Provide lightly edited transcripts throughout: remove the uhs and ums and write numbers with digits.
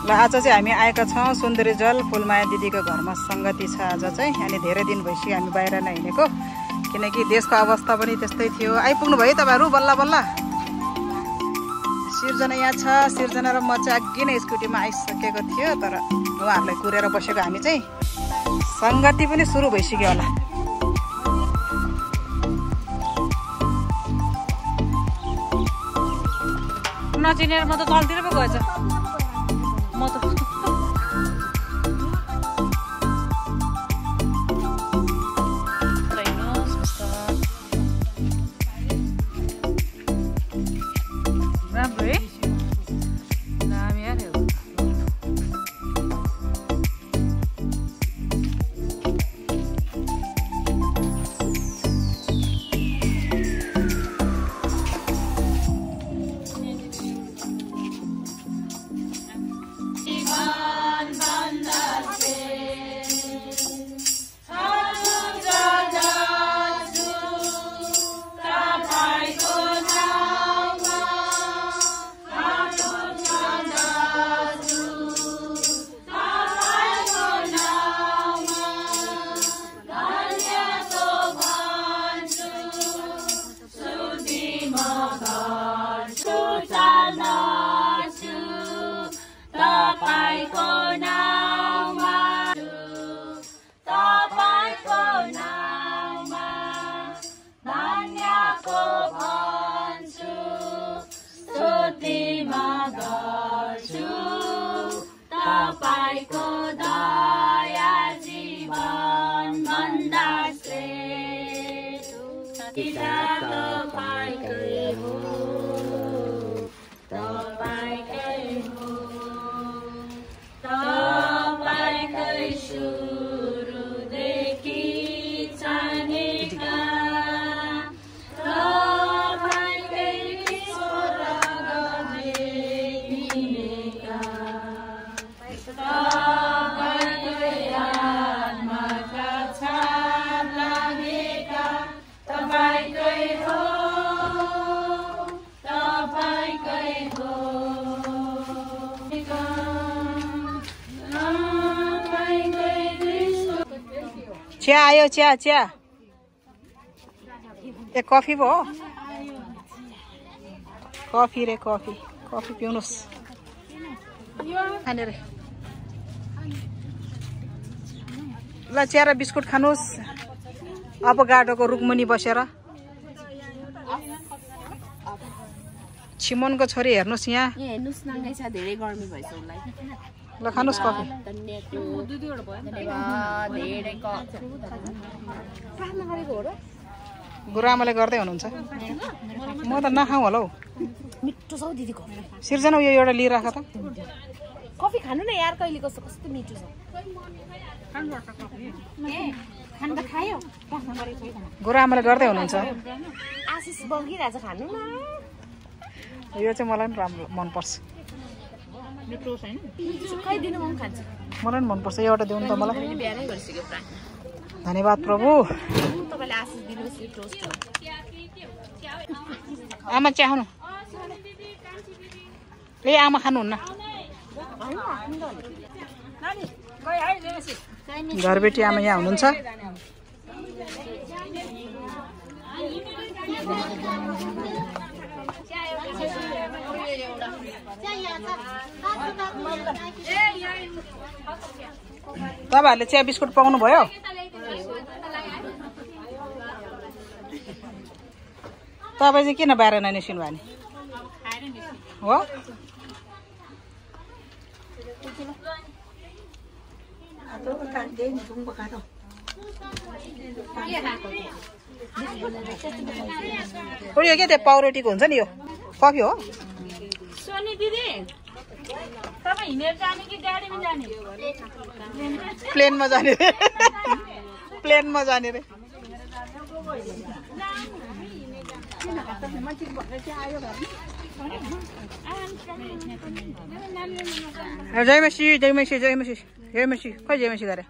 ल आज चाहिँ हामी आएका छौँ सुन्दरी जल फुलमाया दिदीको घरमा संगति छ आज चाहिँ। अनि धेरै दिन भइसक्यो हामी बाहिर नै हिँडेको, किनकि देशको अवस्था पनि त्यस्तै थियो। आइपुग्नु भयो तपाईँहरू बल्ल बल्ल। सिर्जना यहाँ छ, सिर्जना र म चाहिँ अघि नै स्कुटीमा आइसकेको थियो, तर उहाँहरूलाई कुरेर बसेको हामी चाहिँ। संगति पनि सुरु भइसक्यो होला। नचिनेर म त तलतिर पो गएछ म त। राम्रो है, दामी यार। चिया आयो, चिया चिया। ए कफी पो हो, कफी रे कफी, कफी पिउनुहोस् खाने रे। ल चिया र बिस्कुट खानुहोस्। अब गाडोको रुखमुनि बसेर। छिमनको छोरी हेर्नुहोस् यहाँ। हेर्नुहोस् नाङ्गै छ, धेरै गर्मी भएछ उसलाई। ल खानुहोस् कफी। गुरुआमाले गर्दै हुनुहुन्छ, म त नखाउँ होला हौ। मिठो छ हौ दिदी कफी। सिर्जना यो एउटा लिइराख त। कफी खानु न यार, कहिले कस्तो कस्तो मिठो छ। गुरुआमाले गर्दै हुनुहुन्छ। आशिष बगिरहेछ, खानु न। यो चाहिँ मलाई पनि राम्रो मनपर्छ। खाइदिनु, म खान्छु। मलाई पनि मनपर्छ, एउटा देऊ न त मलाई। बिहानै गरिसक्यो प्राय। धन्यवाद प्रभु। तपाईँले आशिष दिनुहोस् यो टोस्टमा। आमा चिया खानु। ए आमा खानुहुन्न। घरबेटी आमा यहाँ हुनुहुन्छ। तपाईँहरूले चिया बिस्कुट पाउनु भयो? तपाईँ चाहिँ किन बाहिर ननिस्किनु भयो नि? हो के त्यो पाउरोटीको हुन्छ नि, यो कफी हो? सोनी दिदी तपाईँ हिँडेर जाने कि गाडीमा जाने? प्लेनमा जाने रे। प्लेनमा जाने रे। जय मसी, जय मसी, जय मसी, जय मसी। खोइ जय मसी गरे।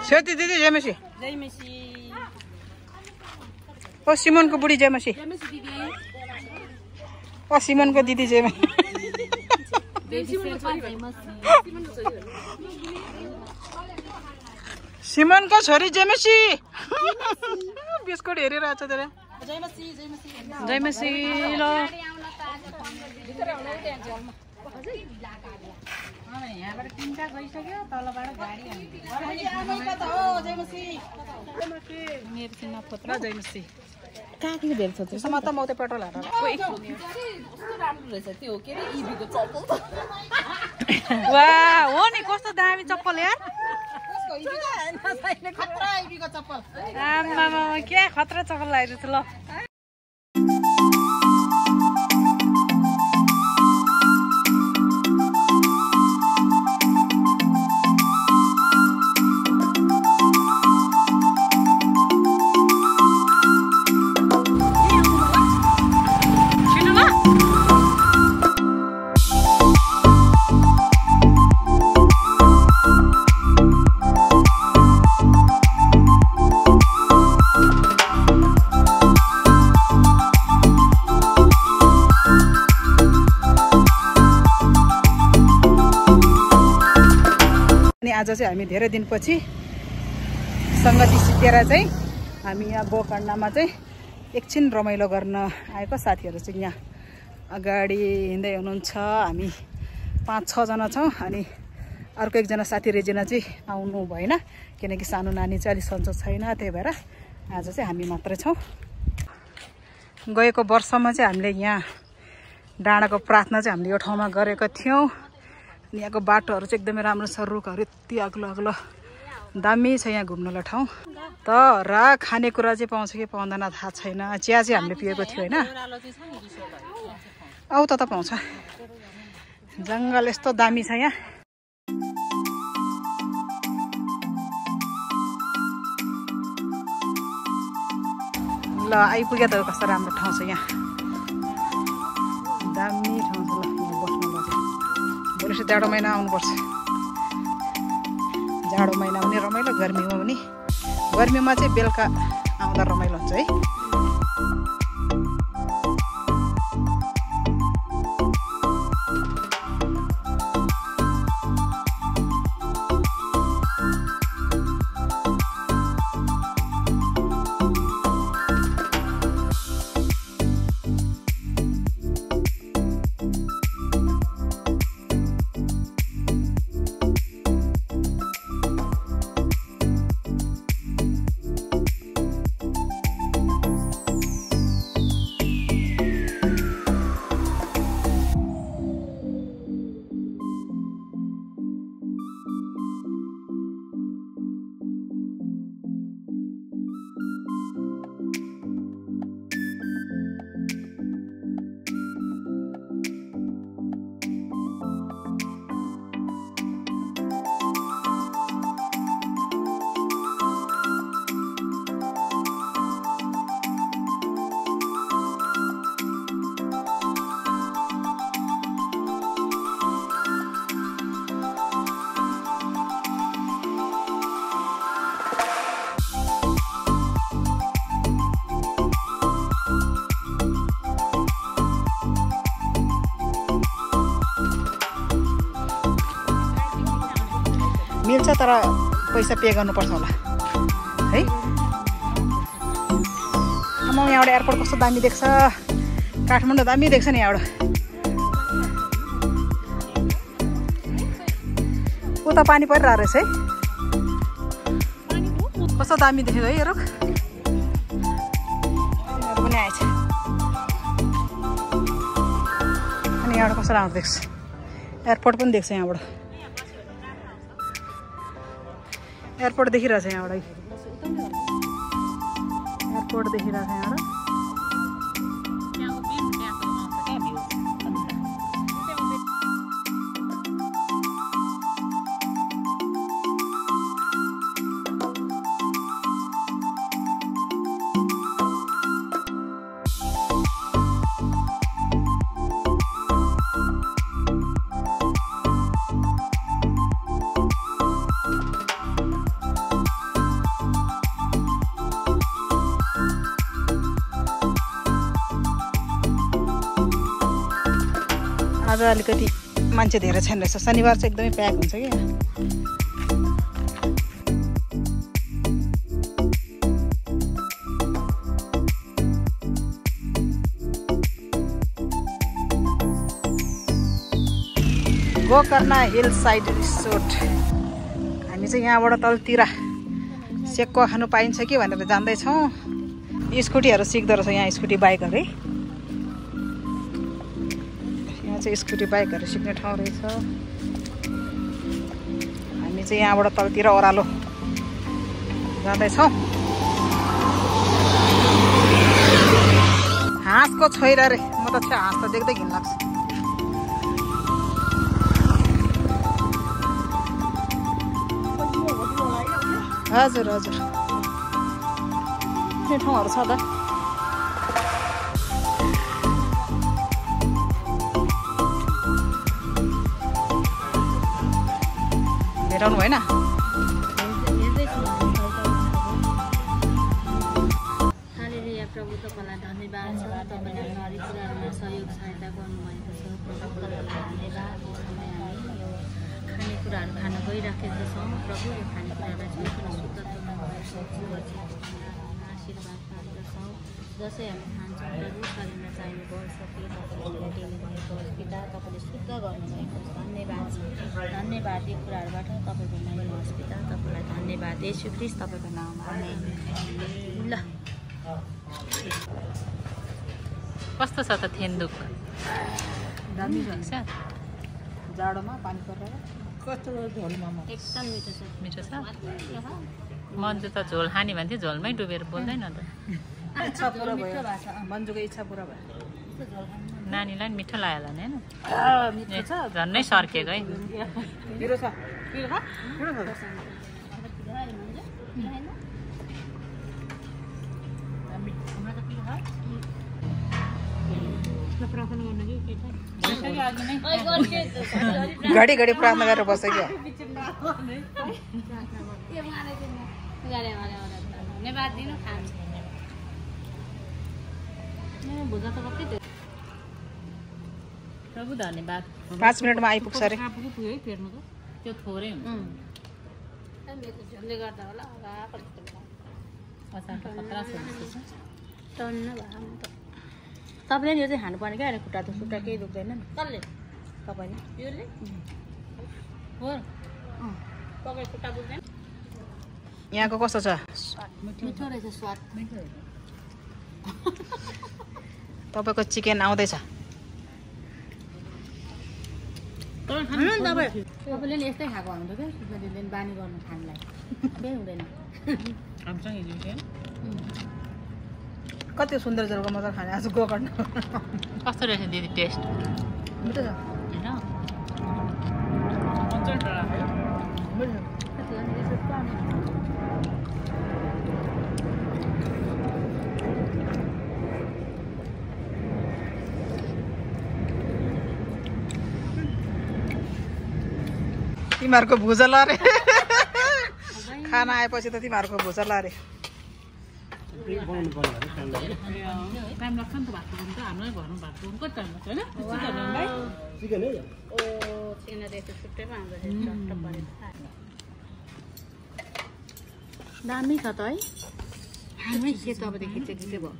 सेती दिदी जय मसी। जय मसी। ओ सिमनको बुढी जयमसी ओ सिमनको दिदी जयमा सिमनको छोरी जयमसी बिस्कुट हेरिरहेछ तेरो जयमसी ल यहाँबाट तिनटा गइसक्यो तलबाट गाडी मेरो चाहिँ नफोत्रा जयमसी कहाँ किन धेरै छ त्यसमा त म त पेट्रोल हालेर वाह हो नि कस्तो दामी चप्पल यार आमामा क्या खतरा चप्पल लगाइदिएको ल आज चाहिँ हामी धेरै दिनपछि संगति सिकेर चाहिँ हामी यहाँ गोकर्णमा चाहिँ एकछिन रमाइलो गर्न आएको साथीहरू चाहिँ यहाँ अगाडि हिँड्दै हुनुहुन्छ हामी 5-6 जना छौँ अनि अर्को एकजना साथी रेजिना चाहिँ आउनु भएन किनकि सानो नानी चाहिँ अलि सन्चो छैन त्यही भएर आज चाहिँ हामी मात्रै छौँ गएको वर्षमा चाहिँ हामीले यहाँ डाँडाको प्रार्थना चाहिँ हामीले यो ठाउँमा गरेको थियौँ यहाँको बाटोहरू चाहिँ एकदमै राम्रो छ रुखहरू यति अग्लो अग्लो दामी छ यहाँ घुम्नलाई ठाउँ तर खानेकुरा चाहिँ पाउँछ कि पाउँदैन थाहा छैन चिया चाहिँ हामीले पिएको थियो होइन औ त पाउँछ जङ्गल यस्तो दामी छ यहाँ ल आइपुग्यो त कस्तो राम्रो ठाउँ छ यहाँ दामी ठाउँ छ ल भोलि जाडो महिना आउनुपर्छ जाडो महिना पनि रमाइलो गर्मीमा पनि गर्मीमा चाहिँ बेलुका आउँदा रमाइलो हुन्छ है मिल्छ तर पैसा पे गर्नुपर्छ होला है म यहाँबाट एयरपोर्ट कस्तो दामी देख्छ काठमाडौँ दामी देख्छ नि यहाँबाट उता पानी परिरहेको रहेछ है कस्तो दामी देखेको है यो रुख पनि आएछ अनि यहाँबाट कस्तो राम्रो देख्छ एयरपोर्ट पनि देख्छ यहाँबाट एयरपोर्ट देखिरहेछ यहाँबाट एयरपोर्ट देखिरहेछ यहाँबाट आज अलिकति मान्छे धेरै छैन रहेछ शनिबार चाहिँ एकदमै प्याक हुन्छ कि गोकर्ण हिल साइड रिसोर्ट हामी चाहिँ यहाँबाट तलतिर सेक्को खानु पाइन्छ कि भनेर जान्दैछौँ स्कुटीहरू सिक्दो रहेछ यहाँ स्कुटी बाइकहरू यहाँ चाहिँ स्कुटी बाइकहरू सिक्ने ठाउँ रहेछ हामी चाहिँ यहाँबाट तलतिर ओह्रालो जाँदैछौँ हाँसको छोइरा रे म त हाँस त देख्दै घिन लाग्छ हजुर हजुर कुनै ठाउँहरू छ त भेटाउनु भएन प्रभु तपाईँलाई धन्यवाद छ तपाईँले हरेक कुराहरूमा सहयोग सहायता गर्नुभएको छ धन्यवाद खानेकुराहरू खान गइराखेका छौँ प्रभु यो खानेकुरालाई चाहिँ पनि शुद्ध आशीर्वाद पाउँदछौँ जसै हामी खान्छौँ प्रभु शरीरमा चाहिने बलशक्ति तपाईँले दिनुभएको पिता तपाईँले शुद्ध गर्नुभएको छ धन्यवाद छ धन्यवाद यो कुराहरूबाट तपाईँको महिमा होस् पिता तपाईँलाई धन्यवाद येशू ख्रीष्ट तपाईँको नाममा ल कस्तो छ त थेन्दुक दामी रहेछ जाडोमा पानी परेर कस्तो झोलमा एकदम मिठो छ मिठो छ मन्जु त झोल खाने भन्थ्यो झोलमै डुबेर बोल्दैन त इच्छा पुरा भयो मन्जुको इच्छा पुरा भयो नानीलाई पनि मिठो लाग्यो होला नि मिठो छ झन्नै सर्केको है पिरो छ घडी घडी प्रार्थना गरेर बस्छ क्या धन्यवाद दिनु खान्छ प्रभु धन्यवाद 5 मिनटमा आइपुग्छ अरे त्यो थोरै हुन्छ झोलले गर्दा होला अचार त खतरा छ टन्न भयो तपाईँले यो चाहिँ खानुपर्ने क्या अरे खुट्टा त खुट्टा केही दुख्दैन नि कसले तपाईँले योले हो तपाईँ खुट्टा दुख्दैन यहाँको कस्तो छ मिठो रहेछ स्वाद मिठो तपाईँको चिकन आउँदैछ तपाईँले नि यस्तै खाएको हुनुहुन्थ्यो क्या सुषमाजीले बानी गर्नु खानलाई केही हुँदैन कति सुन्दर जग्गा मजा खाने आज गोकर्ण कस्तो रहेछ दिदी टेस्ट मिठो छ तिमीहरूको भुजल अरे खाना आएपछि त तिमीहरूको भुजल अरे टाइम लाग्छ नि त भातको पनि त हाम्रै घरमा भातको पनि कति टाइम लाग्छ होइन दामी छ त है हाम्रै खेत अबदेखि खिचे खिचे भयो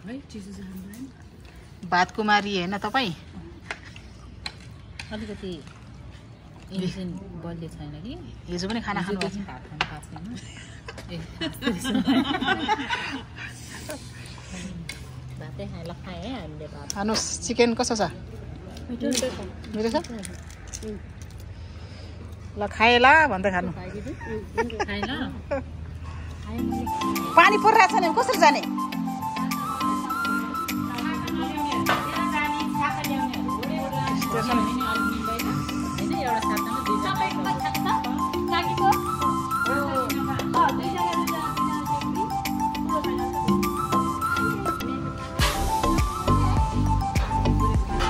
है चिसो छ हामीलाई भात कुमारी होइन तपाईँ अलिकति इन्जेक्सन बलियो छैन कि हिजो पनि खाना खानु भात खानु पाएको छैन भातै खाएर खाएँ है हामीले भात खानुहोस् चिकन कस्तो छ मिठो मिठो छ ल खाएला भन्दै खानु खाएन पानी परिरहेको छ नि कसरी जाने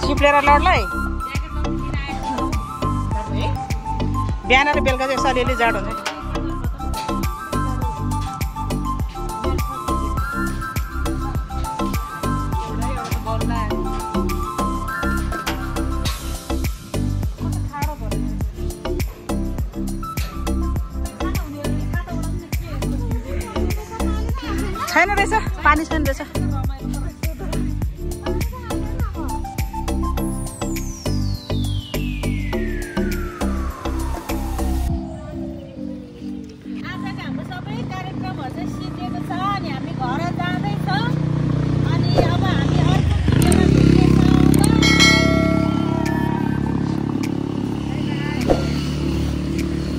चिप्लेर लड्ला है बिहान र बेलुका चाहिँ यसो अलिअलि जाडो हुन्छ छैन रहेछ, पानी छैन रहेछ।